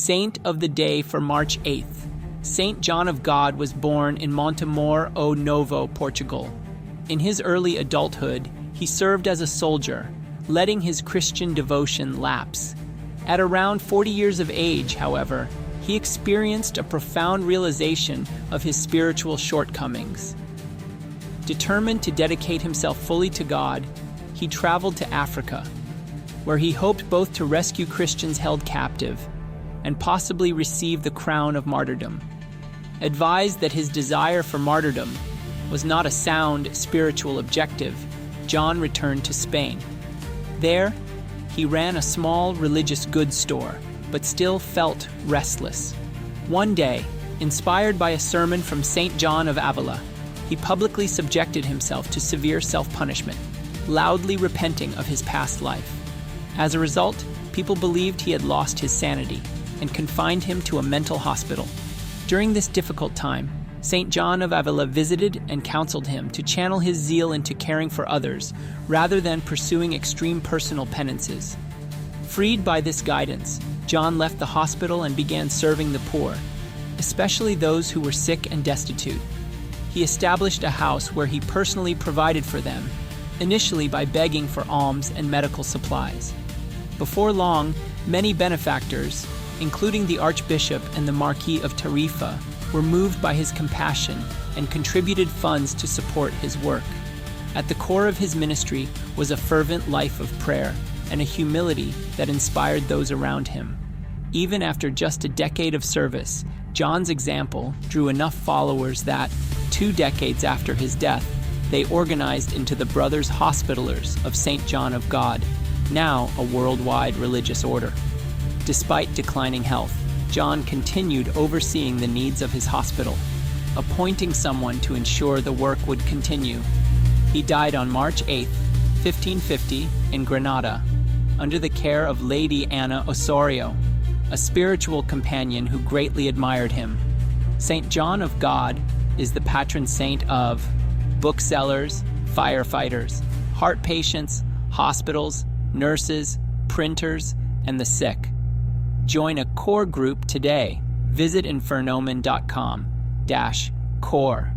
Saint of the day for March 8th. Saint John of God was born in Montemor-o-Novo, Portugal. In his early adulthood, he served as a soldier, letting his Christian devotion lapse. At around 40 years of age, however, he experienced a profound realization of his spiritual shortcomings. Determined to dedicate himself fully to God, he traveled to Africa, where he hoped both to rescue Christians held captive and possibly receive the crown of martyrdom. Advised that his desire for martyrdom was not a sound spiritual objective, John returned to Spain. There, he ran a small religious goods store, but still felt restless. One day, inspired by a sermon from Saint John of Avila, he publicly subjected himself to severe self-punishment, loudly repenting of his past life. As a result, people believed he had lost his sanity and confined him to a mental hospital. During this difficult time, Saint John of Avila visited and counseled him to channel his zeal into caring for others rather than pursuing extreme personal penances. Freed by this guidance, John left the hospital and began serving the poor, especially those who were sick and destitute. He established a house where he personally provided for them, initially by begging for alms and medical supplies. Before long, many benefactors, including the Archbishop and the Marquis of Tarifa, were moved by his compassion and contributed funds to support his work. At the core of his ministry was a fervent life of prayer and a humility that inspired those around him. Even after just a decade of service, John's example drew enough followers that, 2 decades after his death, they organized into the Brothers Hospitallers of Saint John of God, now a worldwide religious order. Despite declining health, John continued overseeing the needs of his hospital, appointing someone to ensure the work would continue. He died on March 8, 1550, in Granada, under the care of Lady Ana Osorio, a spiritual companion who greatly admired him. Saint John of God is the patron saint of booksellers, firefighters, heart patients, hospitals, nurses, printers, and the sick. Join a core group today. Visit infernomen.com/core.